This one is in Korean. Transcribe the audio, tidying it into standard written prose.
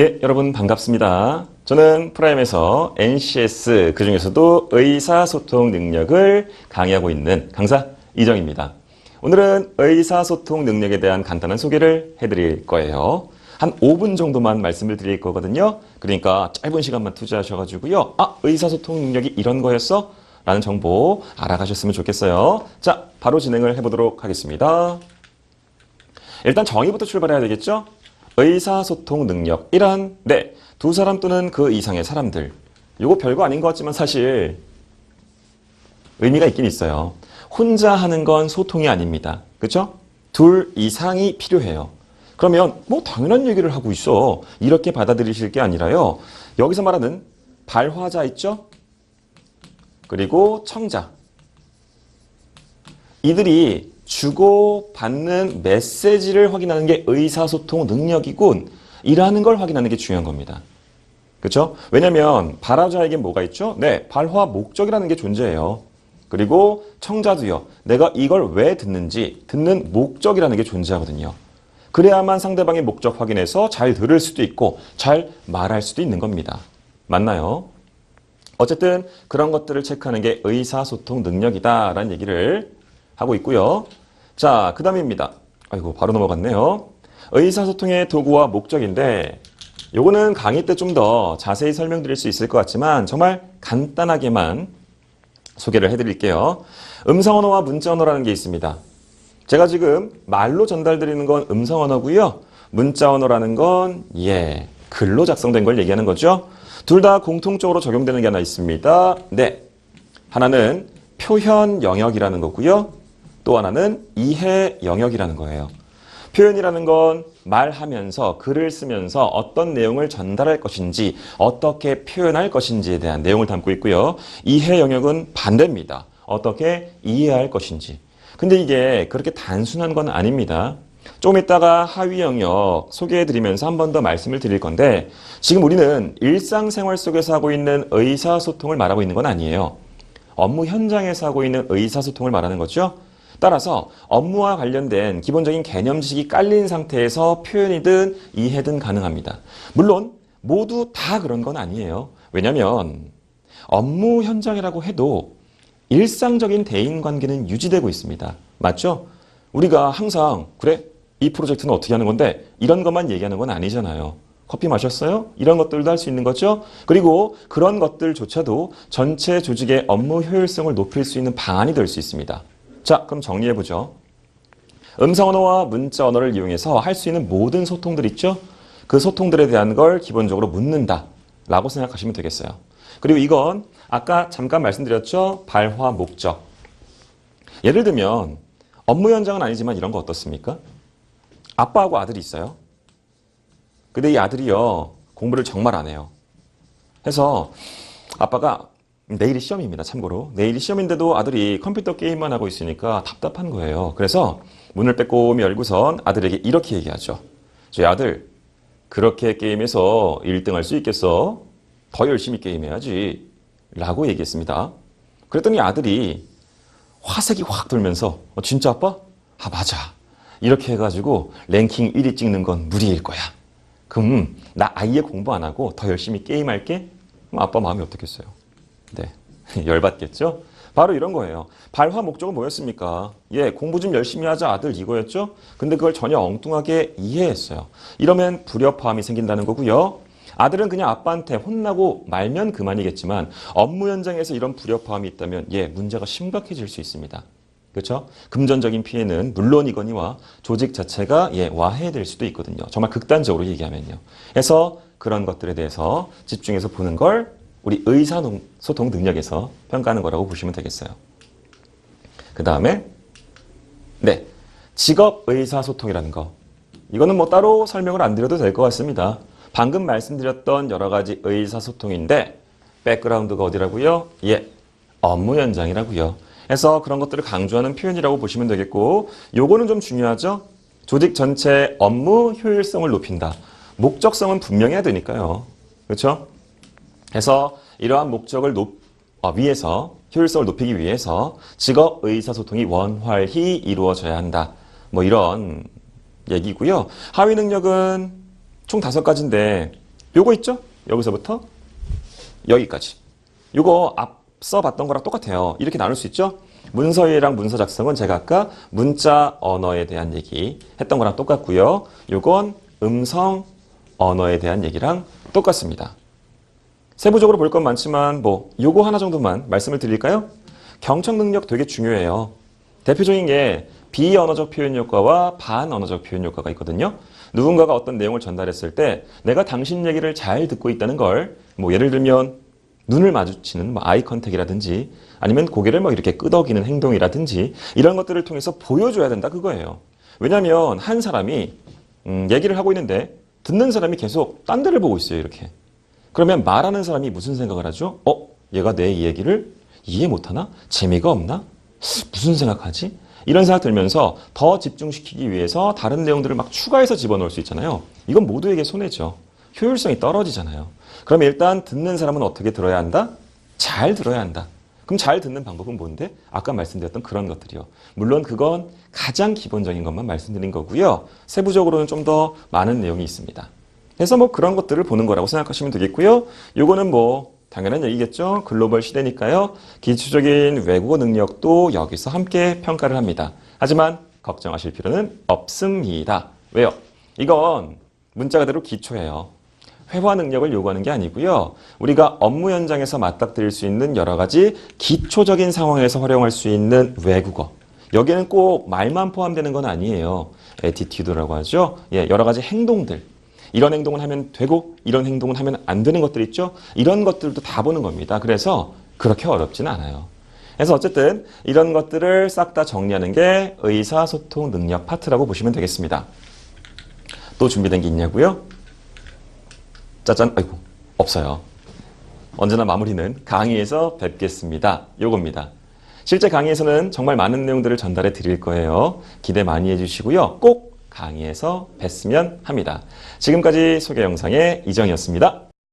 예, 여러분 반갑습니다. 저는 프라임에서 NCS, 그중에서도 의사소통 능력을 강의하고 있는 강사 이정입니다. 오늘은 의사소통 능력에 대한 간단한 소개를 해드릴 거예요. 한 5분 정도만 말씀을 드릴 거거든요. 그러니까 짧은 시간만 투자하셔가지고요. 의사소통 능력이 이런 거였어? 라는 정보 알아가셨으면 좋겠어요. 자, 바로 진행을 해보도록 하겠습니다. 일단 정의부터 출발해야 되겠죠? 의사소통 능력이란 두 사람 또는 그 이상의 사람들. 이거 별거 아닌 것 같지만 사실 의미가 있긴 있어요. 혼자 하는 건 소통이 아닙니다. 그렇죠? 둘 이상이 필요해요. 그러면 뭐 당연한 얘기를 하고 있어. 이렇게 받아들이실 게 아니라요. 여기서 말하는 발화자 있죠? 그리고 청자. 이들이 주고받는 메시지를 확인하는 게 의사소통 능력이군. 이라는 걸 확인하는 게 중요한 겁니다. 그렇죠? 왜냐면 발화자에게 뭐가 있죠? 발화 목적이라는 게 존재해요. 그리고 청자도요. 내가 이걸 왜 듣는지 듣는 목적이라는 게 존재하거든요. 그래야만 상대방의 목적 확인해서 잘 들을 수도 있고 잘 말할 수도 있는 겁니다. 맞나요? 어쨌든 그런 것들을 체크하는 게 의사소통 능력이다라는 얘기를 하고 있고요. 자, 그 다음입니다. 아이고, 바로 넘어갔네요. 의사소통의 도구와 목적인데 요거는 강의 때 좀 더 자세히 설명드릴 수 있을 것 같지만 정말 간단하게만 소개를 해드릴게요. 음성언어와 문자언어라는 게 있습니다. 제가 지금 말로 전달드리는 건 음성언어고요. 문자언어라는 건 글로 작성된 걸 얘기하는 거죠. 둘 다 공통적으로 적용되는 게 하나 있습니다. 하나는 표현 영역이라는 거고요. 또 하나는 이해 영역이라는 거예요. 표현이라는 건 말하면서 글을 쓰면서 어떤 내용을 전달할 것인지 어떻게 표현할 것인지에 대한 내용을 담고 있고요. 이해 영역은 반대입니다. 어떻게 이해할 것인지. 근데 이게 그렇게 단순한 건 아닙니다. 조금 이따가 하위 영역 소개해드리면서 한 번 더 말씀을 드릴 건데 지금 우리는 일상생활 속에서 하고 있는 의사소통을 말하고 있는 건 아니에요. 업무 현장에서 하고 있는 의사소통을 말하는 거죠. 따라서 업무와 관련된 기본적인 개념 지식이 깔린 상태에서 표현이든 이해든 가능합니다. 물론 모두 다 그런 건 아니에요. 왜냐하면 업무 현장이라고 해도 일상적인 대인관계는 유지되고 있습니다. 맞죠? 우리가 항상 그래? 이 프로젝트는 어떻게 하는 건데? 이런 것만 얘기하는 건 아니잖아요. 커피 마셨어요? 이런 것들도 할 수 있는 거죠. 그리고 그런 것들조차도 전체 조직의 업무 효율성을 높일 수 있는 방안이 될 수 있습니다. 자, 그럼 정리해보죠. 음성언어와 문자언어를 이용해서 할 수 있는 모든 소통들 있죠? 그 소통들에 대한 걸 기본적으로 묻는다 라고 생각하시면 되겠어요. 그리고 이건 아까 잠깐 말씀드렸죠? 발화 목적. 예를 들면 업무 현장은 아니지만 이런 거 어떻습니까? 아빠하고 아들이 있어요. 근데 이 아들이요, 공부를 정말 안 해요. 해서 아빠가 내일이 시험입니다. 참고로. 내일이 시험인데도 아들이 컴퓨터 게임만 하고 있으니까 답답한 거예요. 그래서 문을 빼꼼히 열고선 아들에게 이렇게 얘기하죠. 저희 아들, 그렇게 게임해서 1등 할 수 있겠어? 더 열심히 게임해야지. 라고 얘기했습니다. 그랬더니 아들이 화색이 확 돌면서 진짜 아빠? 맞아. 이렇게 해가지고 랭킹 1위 찍는 건 무리일 거야. 그럼 나 아예 공부 안 하고 더 열심히 게임할게? 그럼 아빠 마음이 어떻겠어요? 열받겠죠? 바로 이런 거예요. 발화 목적은 뭐였습니까? 공부 좀 열심히 하자 아들 이거였죠? 근데 그걸 전혀 엉뚱하게 이해했어요. 이러면 불협화음이 생긴다는 거고요. 아들은 그냥 아빠한테 혼나고 말면 그만이겠지만 업무 현장에서 이런 불협화음이 있다면 문제가 심각해질 수 있습니다. 그렇죠? 금전적인 피해는 물론이거니와 조직 자체가 와해될 수도 있거든요. 정말 극단적으로 얘기하면요. 그래서 그런 것들에 대해서 집중해서 보는 걸 우리 의사소통 능력에서 평가하는 거라고 보시면 되겠어요. 그 다음에 직업 의사소통이라는 거. 이거는 뭐 따로 설명을 안 드려도 될 것 같습니다. 방금 말씀드렸던 여러 가지 의사소통인데 백그라운드가 어디라고요? 업무 현장이라고요. 그래서 그런 것들을 강조하는 표현이라고 보시면 되겠고 요거는 좀 중요하죠? 조직 전체 업무 효율성을 높인다. 목적성은 분명해야 되니까요. 그렇죠? 그래서 이러한 목적을 위해서 효율성을 높이기 위해서 직업 의사소통이 원활히 이루어져야 한다. 뭐 이런 얘기고요. 하위 능력은 총 5가지인데 요거 있죠? 여기서부터 여기까지. 요거 앞서 봤던 거랑 똑같아요. 이렇게 나눌 수 있죠? 문서이해랑 문서 작성은 제가 아까 문자 언어에 대한 얘기 했던 거랑 똑같고요. 요건 음성 언어에 대한 얘기랑 똑같습니다. 세부적으로 볼 건 많지만 뭐 요거 하나 정도만 말씀을 드릴까요? 경청 능력 되게 중요해요. 대표적인 게 비언어적 표현 효과와 반언어적 표현 효과가 있거든요. 누군가가 어떤 내용을 전달했을 때 내가 당신 얘기를 잘 듣고 있다는 걸 뭐 예를 들면 눈을 마주치는 뭐 아이 컨택이라든지 아니면 고개를 막 이렇게 끄덕이는 행동이라든지 이런 것들을 통해서 보여줘야 된다 그거예요. 왜냐하면 한 사람이 얘기를 하고 있는데 듣는 사람이 계속 딴 데를 보고 있어요. 이렇게. 그러면 말하는 사람이 무슨 생각을 하죠? 얘가 내 얘기를 이해 못하나? 재미가 없나? 무슨 생각하지? 이런 생각 들면서 더 집중시키기 위해서 다른 내용들을 막 추가해서 집어넣을 수 있잖아요. 이건 모두에게 손해죠. 효율성이 떨어지잖아요. 그럼 일단 듣는 사람은 어떻게 들어야 한다? 잘 들어야 한다. 그럼 잘 듣는 방법은 뭔데? 아까 말씀드렸던 그런 것들이요. 물론 그건 가장 기본적인 것만 말씀드린 거고요. 세부적으로는 좀 더 많은 내용이 있습니다. 그래서 뭐 그런 것들을 보는 거라고 생각하시면 되겠고요. 요거는 뭐 당연한 얘기겠죠. 글로벌 시대니까요. 기초적인 외국어 능력도 여기서 함께 평가를 합니다. 하지만 걱정하실 필요는 없습니다. 왜요? 이건 문자 그대로 기초예요. 회화 능력을 요구하는 게 아니고요. 우리가 업무 현장에서 맞닥뜨릴 수 있는 여러 가지 기초적인 상황에서 활용할 수 있는 외국어. 여기에는 꼭 말만 포함되는 건 아니에요. 애티튜드라고 하죠. 여러 가지 행동들. 이런 행동을 하면 되고 이런 행동을 하면 안 되는 것들 있죠. 이런 것들도 다 보는 겁니다. 그래서 그렇게 어렵지는 않아요. 그래서 어쨌든 이런 것들을 싹 다 정리하는 게 의사소통 능력 파트라고 보시면 되겠습니다. 또 준비된 게 있냐고요? 짜잔, 아이고, 없어요. 언제나 마무리는 강의에서 뵙겠습니다. 요겁니다. 실제 강의에서는 정말 많은 내용들을 전달해 드릴 거예요. 기대 많이 해주시고요. 꼭 강의에서 뵀으면 합니다. 지금까지 소개 영상의 이정이었습니다.